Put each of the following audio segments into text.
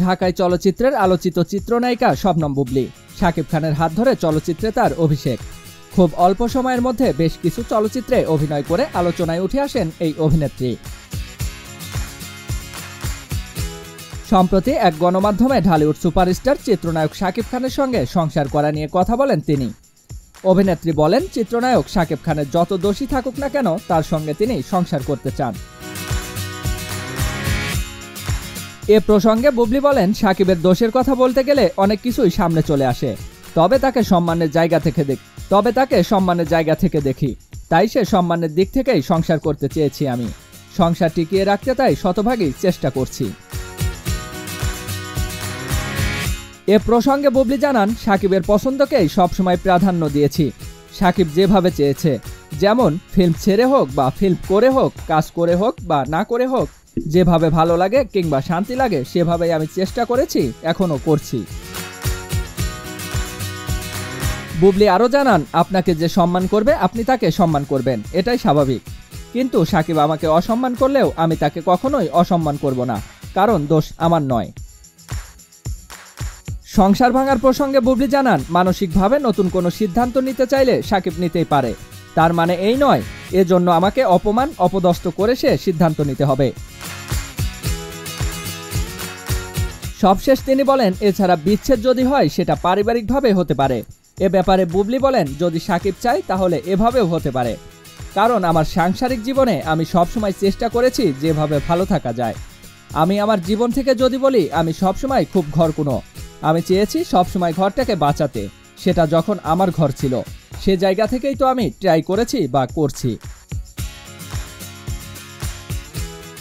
ঢাকায় চলচ্চিত্রের আলোচিত চিত্রনায়িকা শবনম বুবলী। শাকিব খানের হাত ধরে চলচ্চিত্রে তার অভিষেক। খুব অল্প সময়ের মধ্যে বেশ কিছু চলচ্চিত্রে অভিনয় করে আলোচনায় উঠে আসেন এই অভিনেত্রী। সম্প্রতি এক গণমাধ্যমে ঢালিউড সুপারস্টার চিত্রনায়ক শাকিব খানের সঙ্গে সংসার করা নিয়ে কথা বলেন তিনি। অভিনেত্রী বলেন, চিত্রনায়ক শাকিব খানের যত দোষী থাকুক না কেন তার সঙ্গে তিনি সংসার করতে চান। এ প্রসঙ্গে বুবলী বলেন, শাকিবের দোষের কথা বলতে গেলে অনেক কিছুই সামনে চলে আসে, তবে তাকে সম্মানের জায়গা থেকে দেখি, তাই সে সম্মানের দিক থেকেই সংসার করতে চেয়েছি। আমি সংসার টিকিয়ে রাখতে তাই শতভাগই চেষ্টা করছি। এ প্রসঙ্গে বুবলী জানান, শাকিবের পছন্দকেই সবসময় প্রাধান্য দিয়েছি। শাকিব যেভাবে চেয়েছে, যেমন ফিল্ম ছেড়ে হোক বা ফিল্ম করে হোক, কাজ করে হোক বা না করে হোক, যেভাবে ভালো লাগে কিংবা শান্তি লাগে সেভাবেই আমি চেষ্টা করেছি, এখনো করছি। বুবলী আরও জানান, আপনাকে যে সম্মান করবে আপনি তাকে সম্মান করবেন, এটাই স্বাভাবিক। কিন্তু শাকিব আমাকে অসম্মান করলেও আমি তাকে কখনোই অসম্মান করব না, কারণ দোষ আমার নয়। সংসার ভাঙার প্রসঙ্গে বুবলী জানান, মানসিকভাবে নতুন কোনো সিদ্ধান্ত নিতে চাইলে শাকিব নিতেই পারে, তার মানে এই নয় এজন্য আমাকে অপদস্থ করে সে সিদ্ধান্ত নিতে হবে। সবশেষ তিনি বলেন, এছাড়া বিচ্ছেদ যদি হয় সেটা পারিবারিকভাবে হতে পারে। এ ব্যাপারে বুবলী বলেন, যদি শাকিব চায় তাহলে এভাবেও হতে পারে, কারণ আমার সাংসারিক জীবনে আমি সবসময় চেষ্টা করেছি যেভাবে ভালো থাকা যায়। আমি আমার জীবন থেকে যদি বলি, আমি সবসময় খুব ঘরকুনো। আমি চেয়েছি সবসময় ঘরটাকে বাঁচাতে, সেটা যখন আমার ঘর ছিল, সে জায়গা থেকেই তো আমি ট্রাই করেছি বা করছি।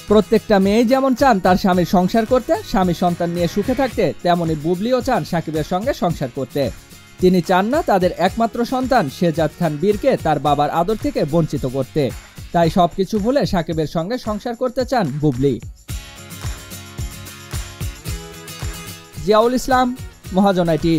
প্রত্যেকটা মেয়েই যেমন চান তার স্বামীর সংসার করতে, স্বামী সন্তান নিয়ে সুখে থাকতে, তেমনি বুবলীও চান শাকিবের সঙ্গে সংসার করতে। তিনি চান না তাদের একমাত্র সন্তান শেহজাদ খান বীরকে তার বাবার আদর থেকে বঞ্চিত করতে, তাই সবকিছু ভুলে শাকিবের সঙ্গে সংসার করতে চান বুবলী। জিয়াউল ইসলাম, মহাজনাইটি।